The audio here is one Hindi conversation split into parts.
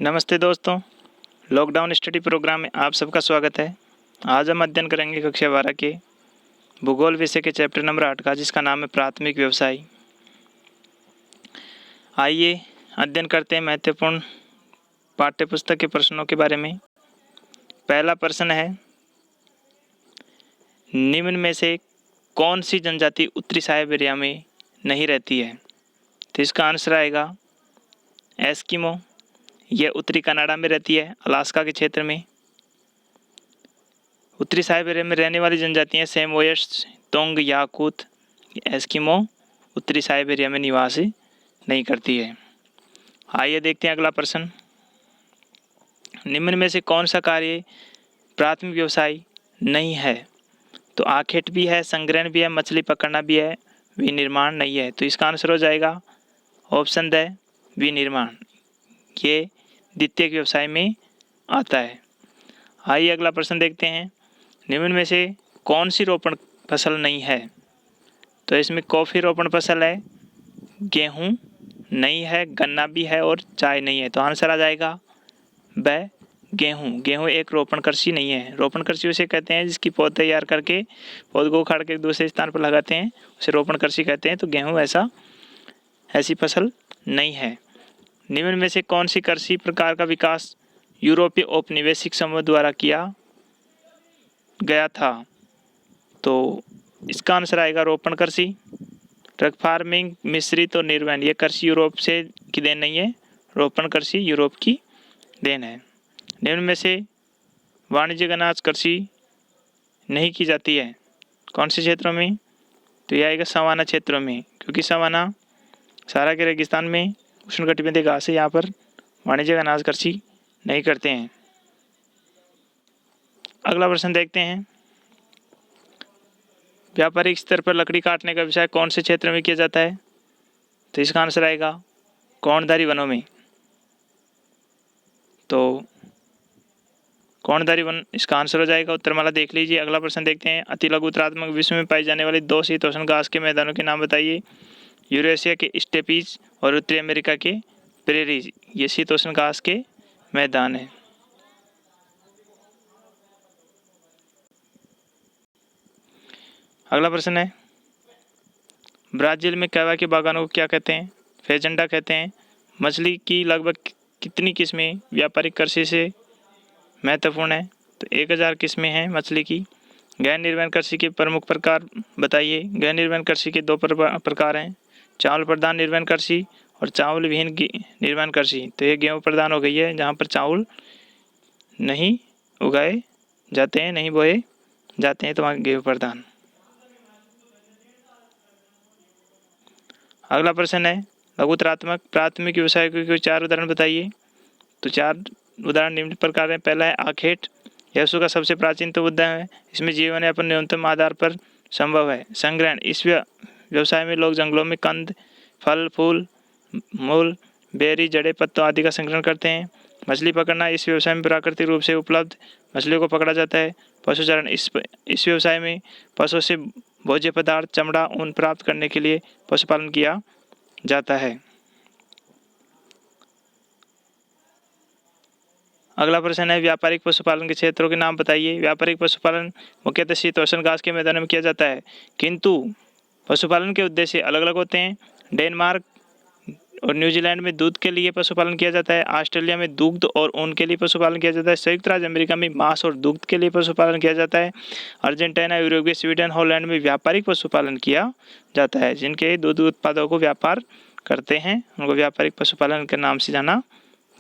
नमस्ते दोस्तों, लॉकडाउन स्टडी प्रोग्राम में आप सबका स्वागत है। आज हम अध्ययन करेंगे कक्षा 12 के भूगोल विषय के चैप्टर नंबर 8 का, जिसका नाम है प्राथमिक व्यवसाय। आइए अध्ययन करते हैं महत्वपूर्ण पाठ्यपुस्तक के प्रश्नों के बारे में। पहला प्रश्न है, निम्न में से कौन सी जनजाति उत्तरी साइबेरिया में नहीं रहती है? तो इसका आंसर आएगा एस्किमो। यह उत्तरी कनाडा में रहती है, अलास्का के क्षेत्र में। उत्तरी साइबेरिया में रहने वाली जनजातियां सेमोयड्स, तोंग, याकूत। एस्किमो उत्तरी साइबेरिया में निवास नहीं करती है। आइए देखते हैं अगला प्रश्न। निम्न में से कौन सा कार्य प्राथमिक व्यवसाय नहीं है? तो आखेट भी है, संग्रहण भी है, मछली पकड़ना भी है, विनिर्माण नहीं है। तो इसका आंसर हो जाएगा ऑप्शन द विनिर्माण। ये द्वितीयक व्यवसाय में आता है। आइए अगला प्रश्न देखते हैं। निम्न में से कौन सी रोपण फसल नहीं है? तो इसमें कॉफ़ी रोपण फसल है, गेहूं नहीं है, गन्ना भी है और चाय नहीं है। तो आंसर आ जाएगा ब गेहूं। गेहूं एक रोपण कृषि नहीं है। रोपण कृषि उसे कहते हैं जिसकी पौध तैयार करके पौध को उखाड़ के दूसरे स्थान पर लगाते हैं, उसे रोपण कृषि कहते हैं। तो गेहूं ऐसी फसल नहीं है। निम्न में से कौन सी कृषि प्रकार का विकास यूरोपीय औपनिवेशिक समूह द्वारा किया गया था? तो इसका आंसर आएगा रोपण कृषि। ट्रक फार्मिंग, मिश्रित और निर्वहन, ये कृषि यूरोप से की देन नहीं है, रोपण कृषि यूरोप की देन है। निम्न में से वाणिज्यिक अनाज कृषि नहीं की जाती है कौन से क्षेत्रों में? तो यह आएगा सवाना क्षेत्रों में, क्योंकि सवाना सहारा के रेगिस्तान में उष्णकटिबंधीय घास है, यहाँ पर वाणिज्यिक अनाज कृषि नहीं करते हैं। अगला प्रश्न देखते हैं। व्यापारिक स्तर पर लकड़ी काटने का व्यवसाय कौन से क्षेत्र में किया जाता है? तो इसका आंसर आएगा कौनधारी वनों में। तो कौनधारी वन इसका आंसर हो जाएगा। उत्तरमाला देख लीजिए। अगला प्रश्न देखते हैं। अति लघु उत्तरात्मक विश्व में पाई जाने वाली दो शीतोष्ण घास के मैदानों के नाम बताइए। यूरेशिया के स्टेपीज और उत्तरी अमेरिका के प्रेरीज, ये शीतोष्ण घास के मैदान है। अगला प्रश्न है, ब्राजील में कैवा के बागानों को क्या कहते हैं? फेजेंडा कहते हैं। मछली की लगभग कितनी किस्में व्यापारिक कृषि से महत्वपूर्ण है? तो 1000 किस्में हैं मछली की। गहन निर्वहन कृषि के प्रमुख प्रकार बताइए। गहन निर्वहन कृषि के दो प्रकार हैं, चावल प्रधान निर्वहन कृषि और चावल विहीन निर्वहन कृषि। तो ये गेहूँ प्रधान हो गई है, जहाँ पर चावल नहीं उगाए जाते हैं, नहीं बोए जाते हैं, तो वहाँ गेहूँ प्रधान। अगला प्रश्न है, लघुतरात्मक प्राथमिक व्यवसाय के 4 उदाहरण बताइए। तो 4 उदाहरण निम्न प्रकार हैं। पहला है आखेट, यह विश्व का सबसे प्राचीन उद्यम है। इसमें जीवन यापन न्यूनतम आधार पर संभव है। संग्रहण, इस व्यवसाय में लोग जंगलों में कंद, फल, फूल, मूल, बेरी, जड़े, पत्तों आदि का संग्रहण करते हैं। मछली पकड़ना, इस व्यवसाय में प्राकृतिक रूप से उपलब्ध मछलियों को पकड़ा जाता है। पशुचारण, इस व्यवसाय में पशुओं से भोज्य पदार्थ, चमड़ा, ऊन प्राप्त करने के लिए पशुपालन किया जाता है। अगला प्रश्न है, व्यापारिक पशुपालन के क्षेत्रों के नाम बताइए। व्यापारिक पशुपालन मुख्यतः शीतोष्ण घास के मैदानों में किया जाता है, किंतु पशुपालन के उद्देश्य अलग अलग होते हैं। डेनमार्क और न्यूजीलैंड में दूध के लिए पशुपालन किया जाता है। ऑस्ट्रेलिया में दुग्ध और ऊन के लिए पशुपालन किया जाता है। संयुक्त राज्य अमेरिका में मांस और दुग्ध के लिए पशुपालन किया जाता है। अर्जेंटीना, यूरुग्वे, स्वीडन, हॉलैंड में व्यापारिक पशुपालन किया जाता है। जिनके दूध उत्पादों को व्यापार करते हैं उनको व्यापारिक पशुपालन के नाम से जाना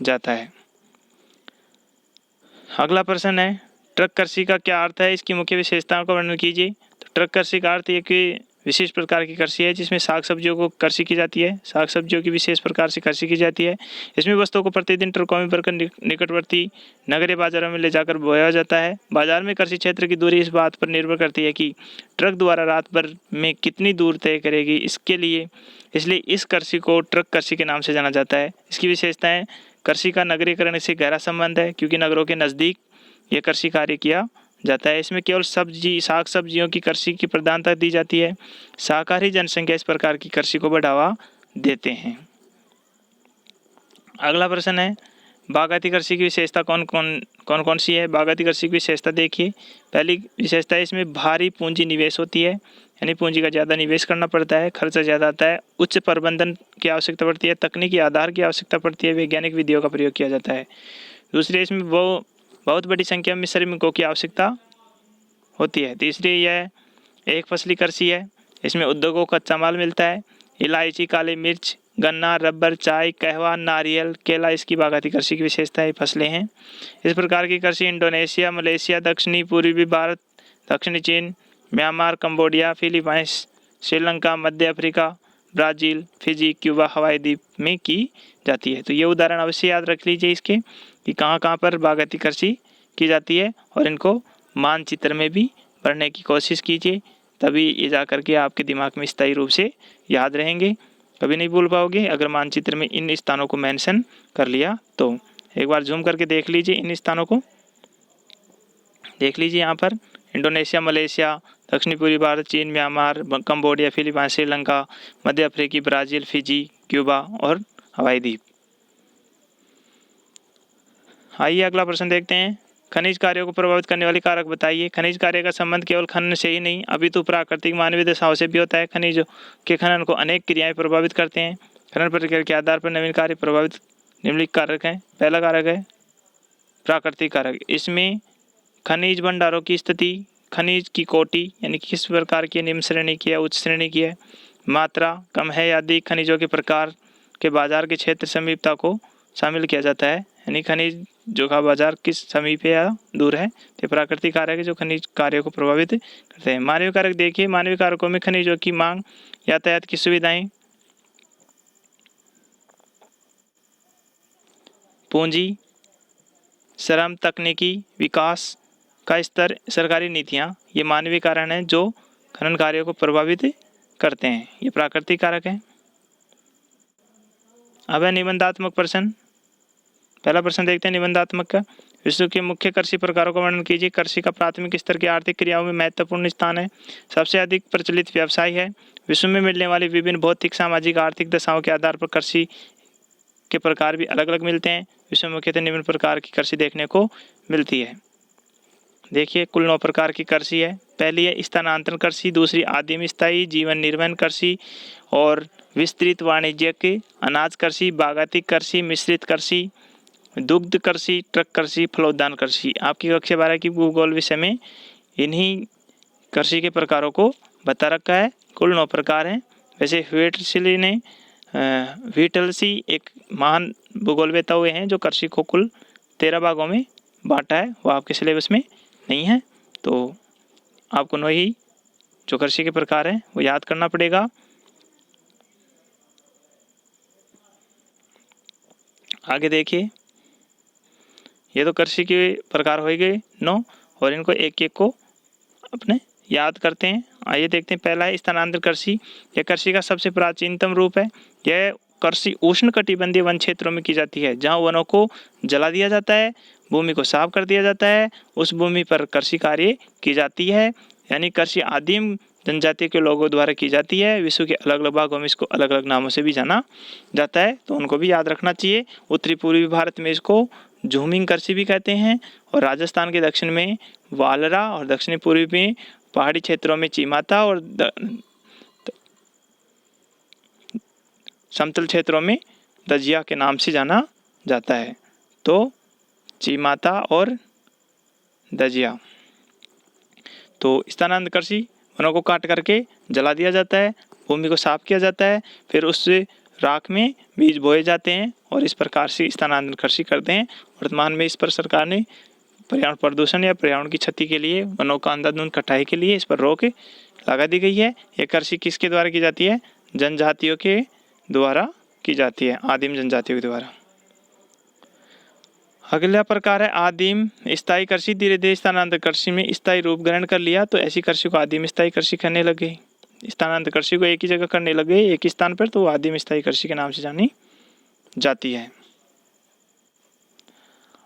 जाता है। अगला प्रश्न है, ट्रक कृषि का क्या अर्थ है? इसकी मुख्य विशेषताओं का वर्णन कीजिए। तो ट्रक कृषि का अर्थ एक विशेष प्रकार की कृषि है जिसमें साग सब्जियों को कृषि की जाती है। साग सब्जियों की विशेष प्रकार से कृषि की जाती है। इसमें वस्तुओं को प्रतिदिन ट्रकों में भरकर निकटवर्ती नगरीय बाजारों में ले जाकर बोया जाता है। बाजार में कृषि क्षेत्र की दूरी इस बात पर निर्भर करती है कि ट्रक द्वारा रात भर में कितनी दूर तय करेगी। इसलिए इस कृषि को ट्रक कृषि के नाम से जाना जाता है। इसकी विशेषताएं, कृषि का नगरीकरण से गहरा संबंध है क्योंकि नगरों के नज़दीक ये कृषि कार्य किया जाता है। इसमें केवल साग सब्जियों की कृषि की प्रधानता दी जाती है। शाकाहारी जनसंख्या इस प्रकार की कृषि को बढ़ावा देते हैं। अगला प्रश्न है, बागायती कृषि की विशेषता कौन कौन सी है? बागायती कृषि की विशेषता देखिए, पहली विशेषता है इसमें भारी पूंजी निवेश होती है, यानी पूंजी का ज़्यादा निवेश करना पड़ता है, खर्चा ज़्यादा आता है, उच्च प्रबंधन की आवश्यकता पड़ती है, तकनीकी आधार की आवश्यकता पड़ती है, वैज्ञानिक विधियों का प्रयोग किया जाता है। दूसरी, इसमें वो बहुत बड़ी संख्या में श्रमिकों की आवश्यकता होती है। तीसरी, यह एक फसली कृषि है, इसमें उद्योगों का कच्चा माल मिलता है, इलायची, काली मिर्च, गन्ना, रबर, चाय, कहवा, नारियल, केला इसकी बागायती कृषि की विशेषताएं फसलें हैं। इस प्रकार की कृषि इंडोनेशिया, मलेशिया, दक्षिणी पूर्वी भारत, दक्षिणी चीन, म्यांमार, कंबोडिया, फिलीपाइंस, श्रीलंका, मध्य अफ्रीका, ब्राज़ील, फिजी, क्यूबा, हवाई द्वीप में की जाती है। तो ये उदाहरण अवश्य याद रख लीजिए इसके कि कहाँ कहाँ पर बागायती कृषि की जाती है, और इनको मानचित्र में भी पढ़ने की कोशिश कीजिए, तभी ये जा कर के आपके दिमाग में स्थायी रूप से याद रहेंगे, कभी नहीं भूल पाओगे अगर मानचित्र में इन स्थानों को मेंशन कर लिया तो। एक बार जूम करके देख लीजिए, इन स्थानों को देख लीजिए, यहाँ पर इंडोनेशिया, मलेशिया, दक्षिणी पूर्वी भारत, चीन, म्यांमार, कंबोडिया, फिलीपाइन, श्रीलंका, मध्य अफ्रीकी, ब्राज़ील, फिजी, क्यूबा और हवाई द्वीप। आइए अगला प्रश्न देखते हैं। खनिज कार्यों को प्रभावित करने वाले कारक बताइए। खनिज कार्य का संबंध केवल खनन से ही नहीं अपितु प्राकृतिक मानवीय दशाओं से भी होता है। खनिजों के खनन को अनेक क्रियाएं प्रभावित करते हैं। खनन प्रक्रिया के आधार पर नवीन कार्य प्रभावित निम्नलिखित कारक हैं। पहला कारक है प्राकृतिक कारक, इसमें खनिज भंडारों की स्थिति, खनिज की कोटि यानी किस प्रकार की, निम्न श्रेणी की है, उच्च श्रेणी की है, मात्रा कम है या अधिक, खनिजों के प्रकार के बाजार के क्षेत्र समीपता को शामिल किया जाता है, यानी खनिज जो का बाजार किस समीप है या दूर है। तो प्राकृतिक कारक है जो खनिज कार्यों को प्रभावित करते हैं। मानवीय कारक देखिए, मानवीय कारकों में खनिजों की मांग, यातायात की सुविधाएं, पूंजी, श्रम, तकनीकी विकास का स्तर, सरकारी नीतियां, ये मानवीय कारण हैं जो खनन कार्यों को प्रभावित करते हैं। ये प्राकृतिक कारक है। अब है निबंधात्मक प्रश्न। पहला प्रश्न देखते हैं निबंधात्मक का। विश्व के मुख्य कृषि प्रकारों का वर्णन कीजिए। कृषि का प्राथमिक स्तर की आर्थिक क्रियाओं में महत्वपूर्ण स्थान है, सबसे अधिक प्रचलित व्यवसाय है। विश्व में मिलने वाली विभिन्न भौतिक, सामाजिक, आर्थिक दशाओं के आधार पर कृषि के प्रकार भी अलग अलग मिलते हैं। विश्व में मुख्यतः निम्न प्रकार की कृषि देखने को मिलती है। देखिए कुल 9 प्रकार की कृषि है। पहली है स्थानांतरण कृषि, दूसरी आदिम स्थायी, जीवन निर्वहन कृषि और विस्तृत वाणिज्यिक, अनाज कृषि, बागायती कृषि, मिश्रित कृषि, दुग्ध कृषि, ट्रक कृषि, फलोद्यान कृषि। आपकी कक्षा 12 की भूगोल विषय में इन्हीं कृषि के प्रकारों को बता रखा है। कुल 9 प्रकार हैं। वैसे व्हीटलसी एक महान भूगोलवेता हुए हैं जो कृषि को कुल 13 भागों में बांटा है, वो आपके सिलेबस में नहीं है, तो आपको 9 ही जो कृषि के प्रकार हैं वो याद करना पड़ेगा। आगे देखिए, ये तो कृषि के प्रकार हो गए 9 और इनको एक एक को अपने याद करते हैं। आइए देखते हैं। पहला है स्थानांतरण कृषि। यह कृषि का सबसे प्राचीनतम रूप है। यह कृषि उष्ण कटिबंधीय वन क्षेत्रों में की जाती है, जहां वनों को जला दिया जाता है, भूमि को साफ कर दिया जाता है, उस भूमि पर कृषि कार्य की जाती है, यानी कृषि आदिम जनजाति के लोगों द्वारा की जाती है। विश्व के अलग अलग भागों में इसको अलग अलग नामों से भी जाना जाता है, तो उनको भी याद रखना चाहिए। उत्तरी पूर्वी भारत में इसको झूमिंग कृषि भी कहते हैं, और राजस्थान के दक्षिण में वालरा और दक्षिणी पूर्वी में पहाड़ी क्षेत्रों में चीमाता और समतल क्षेत्रों में दजिया के नाम से जाना जाता है। तो चीमाता और दजिया। तो स्थानांतरण कृषि, वनों को काट करके जला दिया जाता है, भूमि को साफ किया जाता है, फिर उससे राख में बीज बोए जाते हैं और इस प्रकार से स्थानांतरण कृषि करते हैं। वर्तमान में इस पर सरकार ने पर्यावरण प्रदूषण या पर्यावरण की क्षति के लिए, वनों का अंधाधुंध कटाई के लिए इस पर रोक लगा दी गई है। यह कृषि किसके द्वारा की जाती है? जनजातियों के द्वारा की जाती है, आदिम जनजातियों के द्वारा। अगला प्रकार है आदिम स्थायी कृषि। धीरे धीरे स्थानांतरण कृषि में स्थायी रूप ग्रहण कर लिया, तो ऐसी कृषि को आदिम स्थायी कृषि करने लगे। स्थानांतरण कृषि को एक ही जगह करने लगे, एक ही स्थान पर, तो वो आदिम स्थायी कृषि के नाम से जानी जाती है।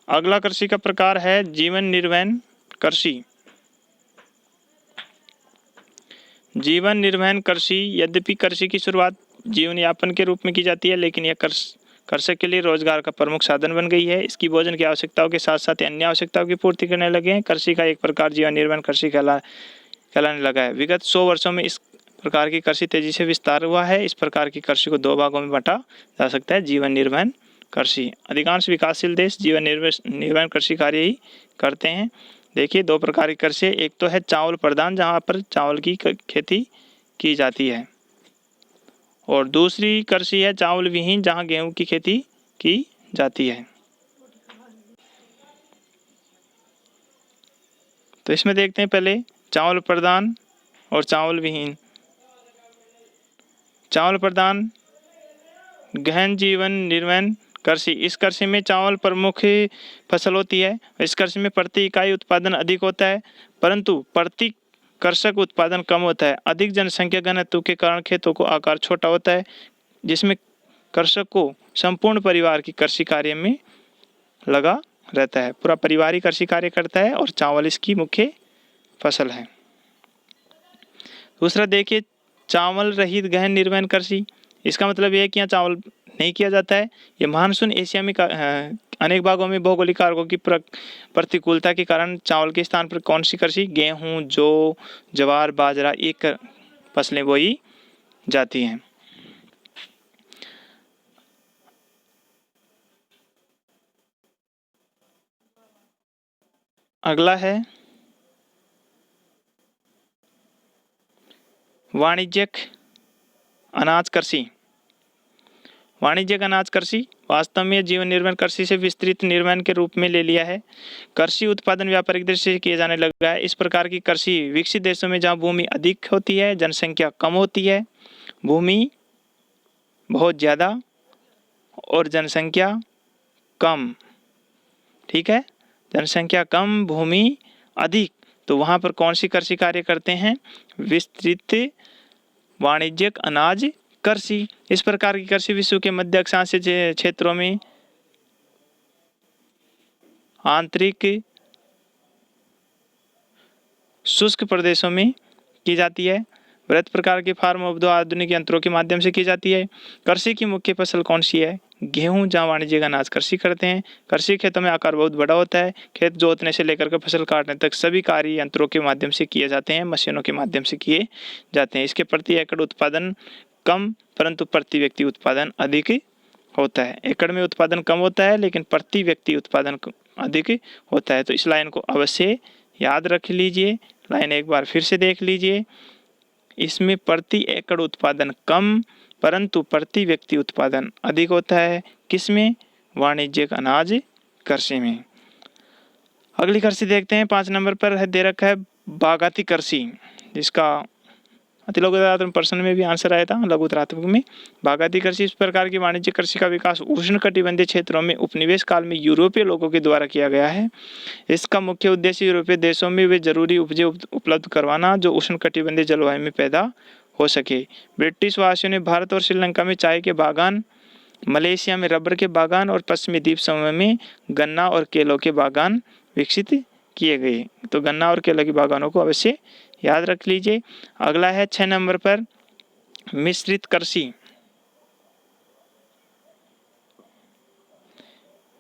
अगला कृषि का प्रकार है जीवन निर्वहन कृषि। जीवन निर्वहन कृषि, यद्यपि कृषि की शुरुआत जीवन यापन के रूप में की जाती है, लेकिन यह कृषक के लिए रोजगार का प्रमुख साधन बन गई है। इसकी भोजन की आवश्यकताओं के साथ साथ अन्य आवश्यकताओं की पूर्ति करने लगे हैं। कृषि का एक प्रकार जीवन निर्माण कृषि कहलाने लगा है। विगत 100 वर्षों में इस प्रकार की कृषि तेजी से विस्तार हुआ है। इस प्रकार की कृषि को 2 भागों में बांटा जा सकता है, जीवन निर्वहन कृषि। अधिकांश विकासशील देश जीवन निर्वहन कृषि कार्य ही करते हैं। देखिए 2 प्रकार की कृषि, एक तो है चावल प्रधान जहाँ पर चावल की खेती की जाती है, और दूसरी कृषि है चावल विहीन जहाँ गेहूं की खेती की जाती है। तो इसमें देखते हैं पहले चावल प्रधान और चावल विहीन। चावल प्रधान गहन जीवन निर्वहन कृषि, इस कृषि में चावल प्रमुख फसल होती है। इस कृषि में प्रति इकाई उत्पादन अधिक होता है, परंतु प्रति कृषक उत्पादन कम होता है। अधिक जनसंख्या घनत्व के कारण खेतों को आकार छोटा होता है, जिसमें कृषक को संपूर्ण परिवार की कृषि कार्य में लगा रहता है। पूरा परिवार ही कृषि कार्य करता है और चावल इसकी मुख्य फसल है। दूसरा देखिए चावल रहित गहन निर्वहन कृषि, इसका मतलब यह है कि यहाँ चावल नहीं किया जाता है। ये मानसून एशिया में अनेक भागों में भौगोलिक कारकों की प्रतिकूलता के कारण चावल के स्थान पर कौन सी कृषि, गेहूं, जौ, ज्वार, बाजरा, एक फसलें बोई जाती हैं। अगला है वाणिज्यिक अनाज कृषि। वाणिज्यिक अनाज कृषि वास्तव में जीवन निर्वहन कृषि से विस्तृत निर्वहन के रूप में ले लिया है। कृषि उत्पादन व्यापारिक दृष्टि से किए जाने लगा है। इस प्रकार की कृषि विकसित देशों में जहाँ भूमि अधिक होती है, जनसंख्या कम होती है, भूमि बहुत ज़्यादा और जनसंख्या कम, ठीक है, जनसंख्या कम भूमि अधिक, तो वहाँ पर कौन सी कृषि कार्य करते हैं, विस्तृत वाणिज्यिक अनाज कृषि। इस प्रकार की कृषि विश्व के मध्य अक्षांशीय क्षेत्रों में, आंतरिक शुष्क प्रदेशों में की जाती है। वृहत प्रकार के फार्म उपदो आधुनिक यंत्रों के माध्यम से की जाती है। कृषि की मुख्य फसल कौन सी है, गेहूं, जहाँ वाणिज्यिक अनाज कृषि करते हैं। कृषि खेतों में आकार बहुत बड़ा होता है। खेत जोतने से लेकर के फसल काटने तक सभी कार्य यंत्रों के माध्यम से किए जाते हैं, मशीनों के माध्यम से किए जाते हैं। इसके प्रति एकड़ उत्पादन कम परंतु प्रति व्यक्ति उत्पादन अधिक होता है। एकड़ में उत्पादन कम होता है लेकिन प्रति व्यक्ति उत्पादन अधिक होता है। तो इस लाइन को अवश्य याद रख लीजिए। लाइन एक बार फिर से देख लीजिए। इसमें प्रति एकड़ उत्पादन कम परंतु प्रति व्यक्ति उत्पादन अधिक होता है। किसमें, वाणिज्यिक अनाज कृषि में। अगली कृषि देखते हैं, 5 नंबर पर है दे रखा है बागाती कृषि, जिसका अति लघुतरात्मक प्रश्न में भी आंसर आया था, लघुतरात्मक में। बागाती कृषि इस प्रकार की वाणिज्यिक कृषि का विकास उष्ण कटिबंधीय क्षेत्रों में उपनिवेश काल में यूरोपीय लोगों के द्वारा किया गया है। इसका मुख्य उद्देश्य यूरोपीय देशों में वे जरूरी उपजे उपलब्ध करवाना जो उष्ण कटिबंधीय जलवायु में पैदा हो सके। ब्रिटिश वासियों ने भारत और श्रीलंका में चाय के बागान, मलेशिया में रबर के बागान और पश्चिमी द्वीप समूह में गन्ना और केलों के बागान विकसित किए गए। तो गन्ना और केलों के बागानों को अवश्य याद रख लीजिए। अगला है 6 नंबर पर मिश्रित कृषि।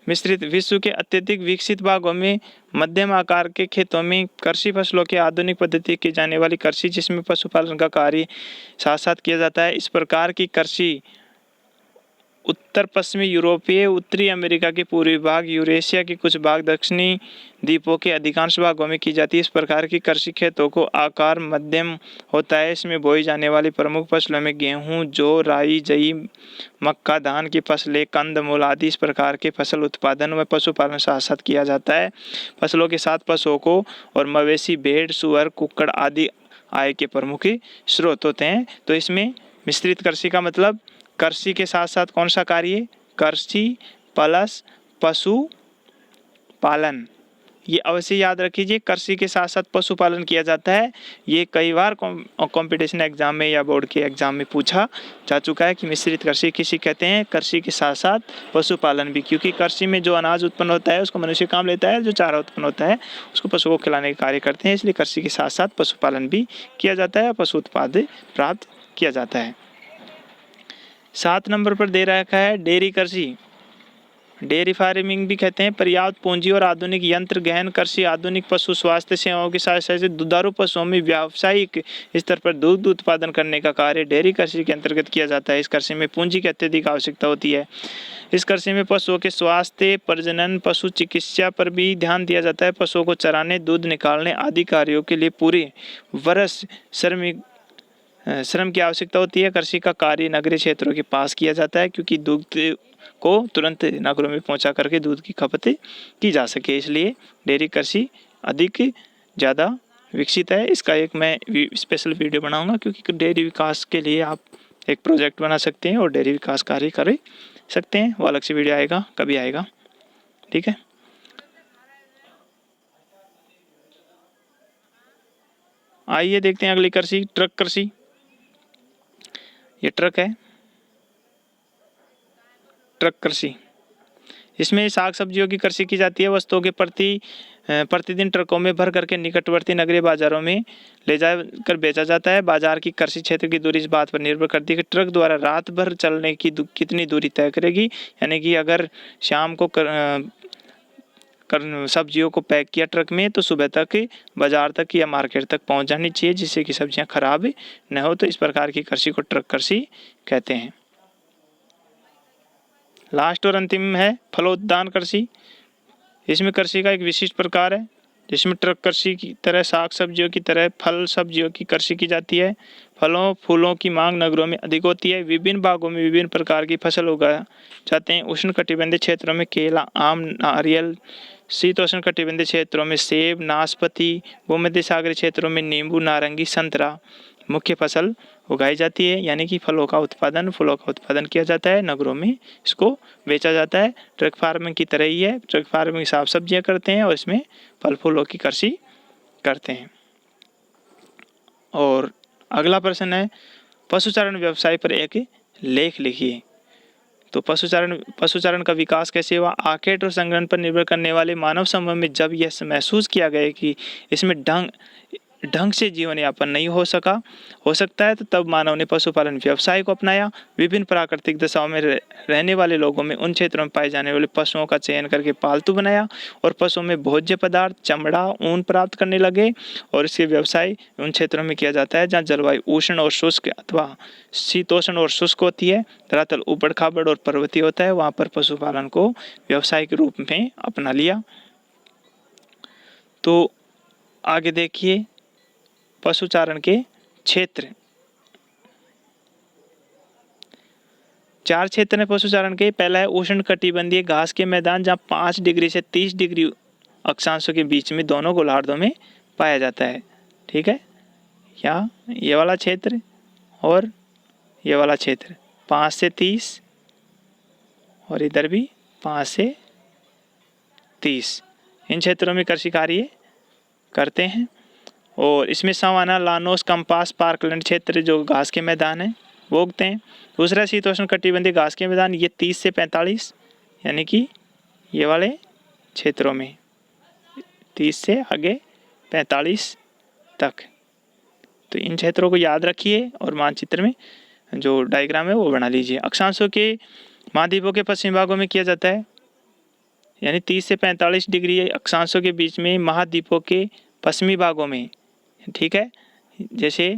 मिश्रित विश्व के अत्यधिक विकसित भागों में मध्यम आकार के खेतों में कृषि फसलों के आधुनिक पद्धति की जाने वाली कृषि, जिसमें पशुपालन का कार्य साथ साथ किया जाता है। इस प्रकार की कृषि उत्तर पश्चिमी यूरोपीय, उत्तरी अमेरिका के पूर्वी भाग, यूरेशिया के कुछ भाग, दक्षिणी द्वीपों के अधिकांश भागों में की जाती है। इस प्रकार की कृषि खेतों को आकार मध्यम होता है। इसमें बोई जाने वाली प्रमुख फसलों में गेहूं, जौ, राई, जई, मक्का, धान की फसलें, कंदमूल आदि इस प्रकार के फसल उत्पादन व पशुपालन साथ साथ किया जाता है। फसलों के साथ पशुओं को और मवेशी, भेड़, सुअर, कुक्कड़ आदि आय के प्रमुख स्रोत होते हैं। तो इसमें मिश्रित कृषि का मतलब कृषि के साथ साथ कौन सा कार्य, कृषि प्लस पशु पालन, ये अवश्य याद रखिए। कृषि के साथ साथ पशुपालन किया जाता है। ये कई बार कंपटीशन एग्जाम में या बोर्ड के एग्जाम में पूछा जा चुका है कि मिश्रित कृषि किसे कहते हैं। कृषि के साथ साथ पशुपालन भी, क्योंकि कृषि में जो अनाज उत्पन्न होता है उसको मनुष्य काम लेता है, जो चारा उत्पन्न होता है उसको पशुओं को खिलाने का कार्य करते हैं। इसलिए कृषि के साथ साथ पशुपालन भी किया जाता है और पशु उत्पाद प्राप्त किया जाता है। 7 नंबर पर दे रखा है डेयरी कृषि, डेयरी फार्मिंग भी कहते हैं। पर्याप्त पूंजी और आधुनिक यंत्र, गहन कृषि, आधुनिक पशु स्वास्थ्य सेवाओं के साथ साथ दुधारू पशुओं में व्यावसायिक स्तर पर दूध उत्पादन करने का कार्य डेयरी कृषि के अंतर्गत किया जाता है। इस कृषि में पूंजी की अत्यधिक आवश्यकता होती है। इस कृषि में पशुओं के स्वास्थ्य, प्रजनन, पशु चिकित्सा पर भी ध्यान दिया जाता है। पशुओं को चराने, दूध निकालने आदि कार्यों के लिए पूरे वर्ष श्रम की आवश्यकता होती है। कृषि का कार्य नगरीय क्षेत्रों के पास किया जाता है, क्योंकि दूध को तुरंत नगरों में पहुंचा करके दूध की खपत की जा सके, इसलिए डेयरी कृषि अधिक ज़्यादा विकसित है। इसका एक मैं स्पेशल वीडियो बनाऊंगा, क्योंकि डेयरी विकास के लिए आप एक प्रोजेक्ट बना सकते हैं और डेयरी विकास कार्य कर सकते हैं। वो अलग से वीडियो आएगा, कभी आएगा, ठीक है। आइए देखते हैं अगली कृषि, ट्रक कृषि। ये ट्रक है, ट्रक कृषि। इसमें साग सब्जियों की कृषि की जाती है। वस्तुओं के प्रतिदिन ट्रकों में भर करके निकटवर्ती नगरीय बाजारों में ले जाकर बेचा जाता है। बाजार की कृषि क्षेत्र की दूरी इस बात पर निर्भर करती है कि ट्रक द्वारा रात भर चलने की कितनी दूरी तय करेगी। यानी कि अगर शाम को सब्जियों को पैक किया ट्रक में, तो सुबह तक बाजार तक या मार्केट तक पहुंच जानी चाहिए, जिससे कि सब्जियां खराब न हो। तो इस प्रकार की कृषि को ट्रक कृषि कहते हैं। लास्ट और अंतिम है फलोद्यान कृषि। इसमें कृषि का एक विशिष्ट प्रकार है, जिसमें ट्रक कृषि की तरह साग सब्जियों की तरह फल सब्जियों की कृषि की जाती है। फलों फूलों की मांग नगरों में अधिक होती है। विभिन्न भागों में विभिन्न प्रकार की फसल उगाए जाते हैं। उष्णकटिबंधीय क्षेत्रों में केला, आम, नारियल, शीतोष्ण कटिबंधीय क्षेत्रों में सेब, नाशपाती, भूमध्य सागरीय क्षेत्रों में नींबू, नारंगी, संतरा मुख्य फसल उगाई जाती है। यानी कि फूलों का उत्पादन किया जाता है, नगरों में इसको बेचा जाता है। ट्रक फार्मिंग की तरह ही है। ट्रक फार्मिंग साग सब्जियां करते हैं और इसमें फल फूलों की कृषि करते हैं। और अगला प्रश्न है, पशुचारण व्यवसाय पर एक लेख लिखिए। तो पशुचारण का विकास कैसे हुआ? आखेट और संग्रहण पर निर्भर करने वाले मानव समूह में जब यह महसूस किया गया कि इसमें ढंग से जीवन यापन नहीं हो सकता है, तो तब मानव ने पशुपालन व्यवसाय को अपनाया। विभिन्न प्राकृतिक दशाओं में रहने वाले लोगों में उन क्षेत्रों में पाए जाने वाले पशुओं का चयन करके पालतू बनाया और पशुओं में भोज्य पदार्थ, चमड़ा, ऊन प्राप्त करने लगे। और इसके व्यवसाय उन क्षेत्रों में किया जाता है जहाँ जलवायु उष्ण और शुष्क अथवा शीतोष्ण और शुष्क होती है, धरातल ऊबड़ खाबड़ और पर्वतीय होता है। वहाँ पर पशुपालन को व्यवसाय के रूप में अपना लिया। तो आगे देखिए, पशुचारण के क्षेत्र, 4 क्षेत्र हैं पशुचारण के। पहला है उष्ण कटिबंधीय घास के मैदान, जहाँ 5 डिग्री से 30 डिग्री अक्षांशों के बीच में दोनों गोलार्धों में पाया जाता है, ठीक है। या ये वाला क्षेत्र और ये वाला क्षेत्र 5 से 30 और इधर भी 5 से 30, इन क्षेत्रों में कृषि कार्य करते हैं। और इसमें सवाना, लानोस, कंपास, पार्कलैंड क्षेत्र जो घास के मैदान हैं वो उगते हैं। दूसरा शीतोष्ण कटिबंधीय घास के मैदान, ये 30 से 45, यानी कि ये वाले क्षेत्रों में 30 से आगे 45 तक। तो इन क्षेत्रों को याद रखिए और मानचित्र में जो डायग्राम है वो बना लीजिए। अक्षांशों के महाद्वीपों के पश्चिमी भागों में किया जाता है, यानी 30 से 45 डिग्री अक्षांशों के बीच में महाद्वीपों के पश्चिमी भागों में, ठीक है। जैसे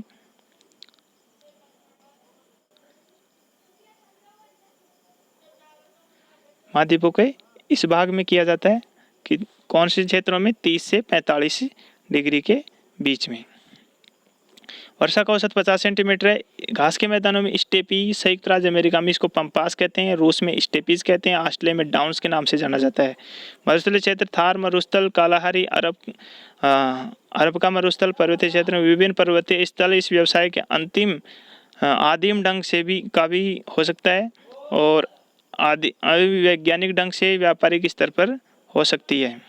महाद्वीपों के इस भाग में किया जाता है कि कौन से क्षेत्रों में 30 से 45 डिग्री के बीच में। वर्षा का औसत 50 सेंटीमीटर है। घास के मैदानों में स्टेपी, संयुक्त राज्य अमेरिका में इसको पम्पास कहते हैं, रूस में स्टेपीज कहते हैं, ऑस्ट्रेलिया में डाउन्स के नाम से जाना जाता है। मरुस्थलीय क्षेत्र, थार मरुस्थल, कालाहारी, अरब का मरुस्थल, पर्वतीय क्षेत्र में विभिन्न पर्वतीय स्थल इस व्यवसाय के आदिम ढंग से भी हो सकता है और वैज्ञानिक ढंग से व्यापारिक स्तर पर हो सकती है।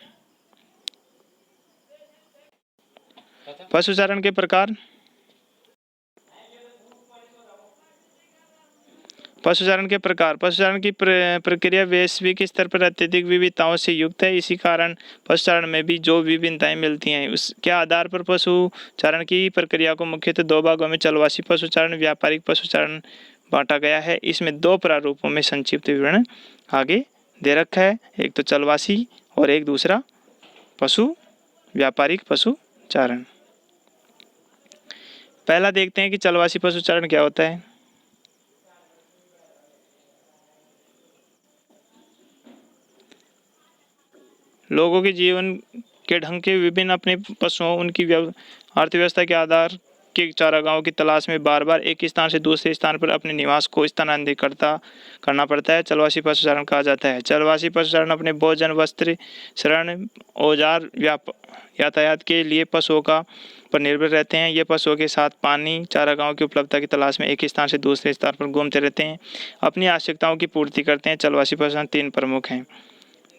पशुचारण के प्रकार, पशुचारण की प्रक्रिया वैश्विक स्तर पर अत्यधिक विविधताओं से युक्त है। इसी कारण पशुचारण में भी जो विभिन्नताएं मिलती हैं उसके आधार पर पशुचारण की प्रक्रिया को मुख्यतः 2 भागों में चलवासी पशुचारण, व्यापारिक पशुचारण बांटा गया है। इसमें दो प्रारूपों में संक्षिप्त विवरण आगे दे रखा है, एक तो चलवासी और एक दूसरा पशु व्यापारिक पशुचारण। पहला देखते हैं कि चलवासी पशुचारण क्या होता है। लोगों के जीवन के ढंग के विभिन्न अपने पशुओं उनकी अर्थव्यवस्था के आधार के चारागाहों की तलाश में बार बार एक स्थान से दूसरे स्थान पर अपने निवास को स्थानांतरित करना पड़ता है, चलवासी पशुचारण कहा जाता है। चलवासी पशुचारण अपने भोजन, वस्त्र, शरण, औजार, यातायात के लिए पशुओं का पर निर्भर रहते हैं। ये पशुओं के साथ पानी, चारागाहों की उपलब्धता की तलाश में एक स्थान से दूसरे स्थान पर घूमते रहते हैं, अपनी आवश्यकताओं की पूर्ति करते हैं। चलवासी पशुचारण 3 प्रमुख हैं।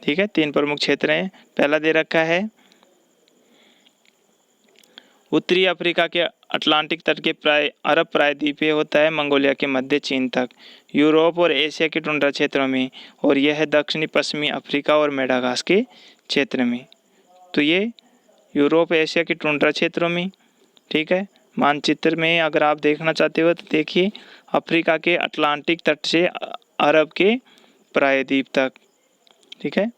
ठीक है, 3 प्रमुख क्षेत्र हैं। पहला दे रखा है उत्तरी अफ्रीका के अटलांटिक तट के अरब प्रायद्वीपीय होता है, मंगोलिया के मध्य चीन तक, यूरोप और एशिया के टुंड्रा क्षेत्रों में, और यह है दक्षिणी पश्चिमी अफ्रीका और मेडागास्कर के क्षेत्र में। तो ये यूरोप एशिया के टुंड्रा क्षेत्रों में। ठीक है, मानचित्र में अगर आप देखना चाहते हो तो देखिए, अफ्रीका के अटलांटिक तट से अरब के प्रायद्वीप तक। ठीक है,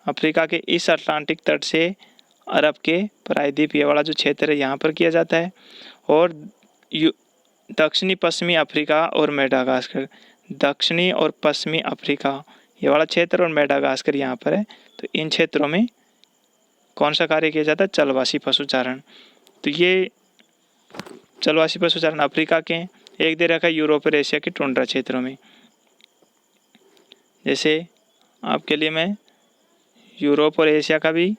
अफ्रीका के इस अटलांटिक तट से अरब के प्रायद्वीप ये वाला जो क्षेत्र है यहाँ पर किया जाता है, और दक्षिणी पश्चिमी अफ्रीका और मेडागास्कर, दक्षिणी और पश्चिमी अफ्रीका ये वाला क्षेत्र और मेडागास्कर यहाँ पर है। तो इन क्षेत्रों में कौन सा कार्य किया जाता है? चलवासी पशुचारण। तो ये चलवासी पशुचारण अफ्रीका के हैं। एक दे रखा है यूरोप और एशिया के टुंड्रा क्षेत्रों में। जैसे आपके लिए मैं यूरोप और एशिया का भी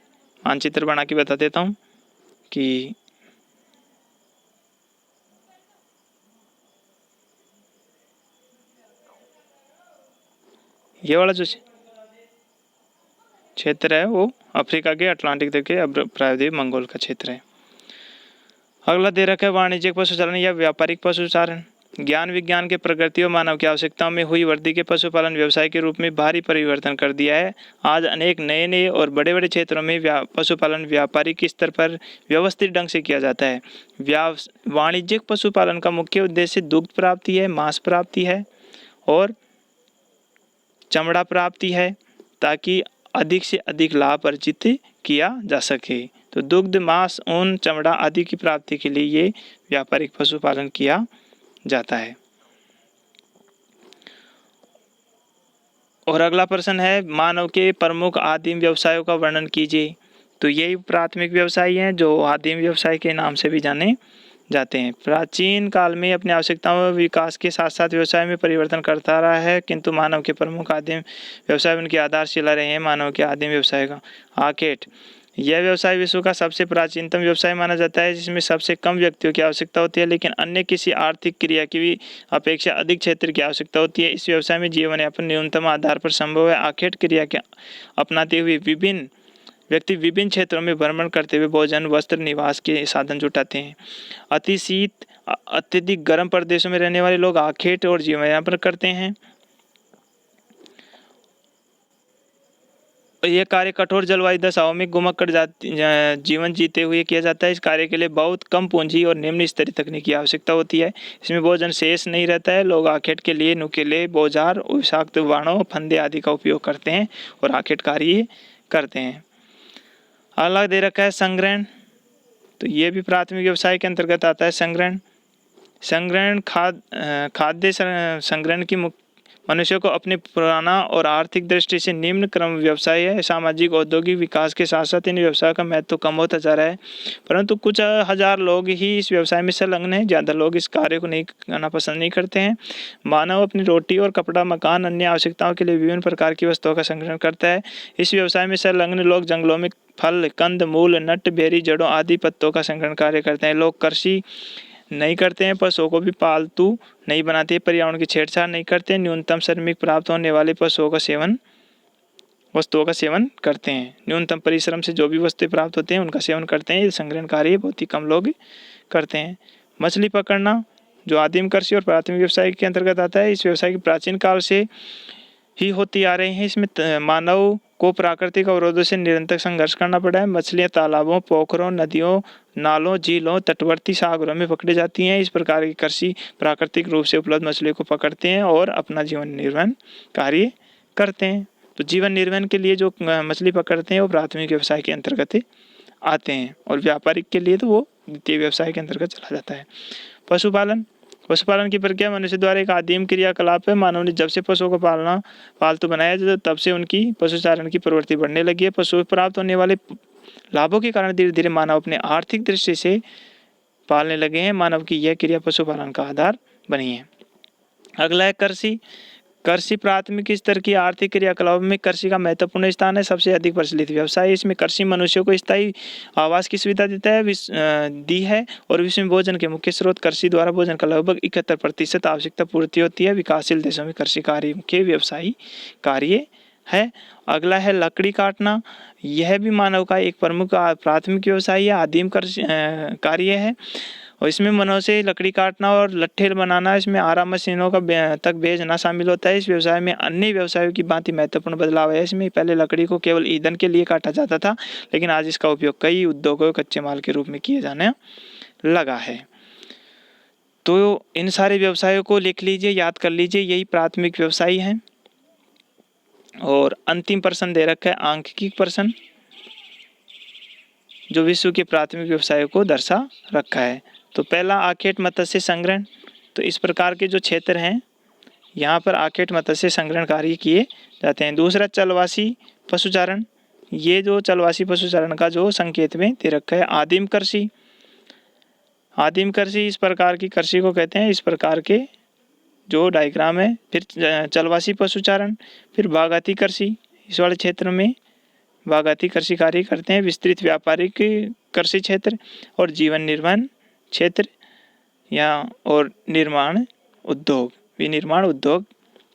मानचित्र बना के बता देता हूँ कि ये वाला जो क्षेत्र है वो अफ्रीका के अटलांटिक तट के प्रायद्वीप मंगोल का क्षेत्र है। अगला दे रखा है वाणिज्यिक पशुचारण या व्यापारिक पशुचारण। ज्ञान विज्ञान के प्रगति और मानव की आवश्यकताओं में हुई वृद्धि के पशुपालन व्यवसाय के रूप में भारी परिवर्तन कर दिया है। आज अनेक नए और बड़े बड़े क्षेत्रों में पशुपालन व्यापारिक स्तर पर व्यवस्थित ढंग से किया जाता है। वाणिज्यिक पशुपालन का मुख्य उद्देश्य दुग्ध प्राप्ति है, मांस प्राप्ति है और चमड़ा प्राप्ति है, ताकि अधिक से अधिक लाभ अर्जित किया जा सके। तो दुग्ध, मांस, ऊन, चमड़ा आदि की प्राप्ति के लिए ये व्यापारिक पशुपालन किया जाता है। और अगला प्रश्न है मानव के प्रमुख आदिम व्यवसायों का वर्णन कीजिए। तो यही प्राथमिक व्यवसाय हैं जो आदिम व्यवसाय के नाम से भी जाने जाते हैं। प्राचीन काल में अपनी आवश्यकताओं व विकास के साथ साथ व्यवसाय में परिवर्तन करता रहा है, किंतु मानव के प्रमुख आदिम व्यवसाय उनकी आधारशिला रहे हैं। मानव के आदिम व्यवसाय का आखेट, यह व्यवसाय विश्व का सबसे प्राचीनतम व्यवसाय माना जाता है, जिसमें सबसे कम व्यक्तियों की आवश्यकता होती है, लेकिन अन्य किसी आर्थिक क्रिया की अपेक्षा अधिक क्षेत्र की आवश्यकता होती है। इस व्यवसाय में जीवन यापन न्यूनतम आधार पर संभव है। आखेट क्रिया के अपनाते हुए व्यक्ति विभिन्न क्षेत्रों में भ्रमण करते हुए भोजन, वस्त्र, निवास के साधन जुटाते हैं। अति शीत, अत्यधिक गर्म प्रदेशों में रहने वाले लोग आखेट और जीवन यापन करते हैं। यह कार्य कठोर जलवायु दशाओं में घुमक कर जीवन जीते हुए किया जाता है। इस कार्य के लिए बहुत कम पूंजी और निम्न स्तरीय तकनीक की आवश्यकता होती है। इसमें भोजन शेष नहीं रहता है। लोग आखेट के लिए नुकीले औजार, विषाक्त बाणों, फंदे आदि का उपयोग करते हैं और आखेट कार्य करते हैं। अगला दे रखा है संग्रहण। तो ये भी प्राथमिक व्यवसाय के अंतर्गत आता है। संग्रहण खाद्य संग्रहण की मनुष्य को अपने पुराना और आर्थिक दृष्टि से निम्न क्रम व्यवसाय है। सामाजिक औद्योगिक विकास के साथ साथ इन व्यवसाय का महत्व कम होता जा रहा है, परंतु कुछ हजार लोग ही इस व्यवसाय में संलग्न हैं। ज़्यादा लोग इस कार्य को नहीं करना पसंद नहीं करते हैं। मानव अपनी रोटी और कपड़ा, मकान, अन्य आवश्यकताओं के लिए विभिन्न प्रकार की वस्तुओं का संग्रहण करता है। इस व्यवसाय में संलग्न लोग जंगलों में फल, कंद मूल, नट, बेरी, जड़ों आदि पत्तों का संग्रहण कार्य करते हैं। लोग कृषि नहीं करते हैं, पशुओं को भी पालतू नहीं बनाते, पर्यावरण की छेड़छाड़ नहीं करते, न्यूनतम श्रमिक प्राप्त होने वाले वस्तुओं का सेवन करते हैं। न्यूनतम परिश्रम से जो भी वस्तुएं प्राप्त होते हैं उनका सेवन करते हैं। ये संग्रहण कार्य बहुत ही कम लोग करते हैं। मछली पकड़ना जो आदिम कृषि और प्राथमिक व्यवसाय के अंतर्गत आता है। इस व्यवसाय की प्राचीन काल से ही होती आ रही है। इसमें मानव को प्राकृतिक अवरोधों से निरंतर संघर्ष करना पड़ा है। मछलियां तालाबों, पोखरों, नदियों, नालों, झीलों, तटवर्ती सागरों में पकड़ी जाती हैं। इस प्रकार की कृषि प्राकृतिक रूप से उपलब्ध मछलियों को पकड़ते हैं और अपना जीवन निर्वहन कार्य करते हैं। तो जीवन निर्वहन के लिए जो मछली पकड़ते हैं वो प्राथमिक व्यवसाय के अंतर्गत आते हैं, और व्यापारिक के लिए तो वो द्वितीय व्यवसाय के अंतर्गत चला जाता है। पशुपालन, पशुपालन की प्रक्रिया मनुष्य द्वारा एक आदिम क्रियाकलाप है। मानव ने जब से पशुओं को पालना पालतू बनाया तब से उनकी पशुचारण की प्रवृत्ति बढ़ने लगी है। पशु प्राप्त होने वाले लाभों के कारण धीरे धीरे मानव अपने आर्थिक दृष्टि से पालने लगे हैं। मानव की यह क्रिया पशुपालन का आधार बनी है। अगला है कृषि। कृषि प्राथमिक स्तर की आर्थिक क्रियाकलाप में कृषि का महत्वपूर्ण स्थान है। सबसे अधिक प्रचलित व्यवसाय इसमें कृषि मनुष्यों को स्थायी आवास की सुविधा देता है दी है, और विश्व में भोजन के मुख्य स्रोत कृषि द्वारा भोजन का लगभग 71% आवश्यकता पूर्ति होती है। विकासशील देशों में कृषि कार्य के व्यवसायी कार्य है। अगला है लकड़ी काटना। यह भी मानव का एक प्रमुख प्राथमिक व्यवसाय या आदिम कार्य है, और इसमें मनुष्य से लकड़ी काटना और लट्ठे बनाना, इसमें आरा मशीनों का तक भेजना शामिल होता है। इस व्यवसाय में अन्य व्यवसायों की भांति महत्वपूर्ण बदलाव है। इसमें पहले लकड़ी को केवल ईंधन के लिए काटा जाता था, लेकिन आज इसका उपयोग कई उद्योगों कच्चे माल के रूप में किया जाने लगा है। तो इन सारे व्यवसायों को लिख लीजिए, याद कर लीजिए, यही प्राथमिक व्यवसाय है। और अंतिम प्रश्न दे रखा है आंकिक प्रश्न, जो विश्व के प्राथमिक व्यवसायों को दर्शा रखा है। तो पहला आखेट मत्स्य संग्रहण। तो इस प्रकार के जो क्षेत्र हैं यहाँ पर आखेट मत्स्य संग्रहण कार्य किए जाते हैं। दूसरा चलवासी पशुचारण। ये जो चलवासी पशुचारण का जो संकेत में दे रखा है। आदिम कृषि। आदिम कृषि इस प्रकार की कृषि को कहते हैं। इस प्रकार के जो डायग्राम है। फिर चलवासी पशुचारण, फिर बागाती कृषि, इस वाले क्षेत्र में बागाती कृषि कार्य करते हैं। विस्तृत व्यापारिक कृषि क्षेत्र और जीवन निर्वहन क्षेत्र या और निर्माण उद्योग, विनिर्माण उद्योग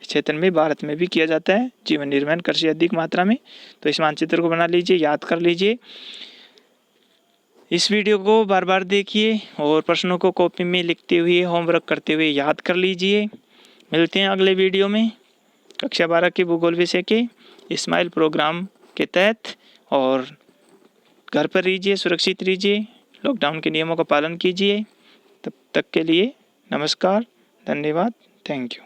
क्षेत्र में भारत में भी किया जाता है जीवन निर्वहन कृषि अधिक मात्रा में। तो इस मानचित्र को बना लीजिए, याद कर लीजिए। इस वीडियो को बार बार देखिए और प्रश्नों को कॉपी में लिखते हुए होमवर्क करते हुए याद कर लीजिए। मिलते हैं अगले वीडियो में कक्षा 12 के भूगोल विषय के स्माइल प्रोग्राम के तहत। और घर पर रहिए, सुरक्षित रहिए, लॉकडाउन के नियमों का पालन कीजिए। तब तक के लिए नमस्कार, धन्यवाद, थैंक यू।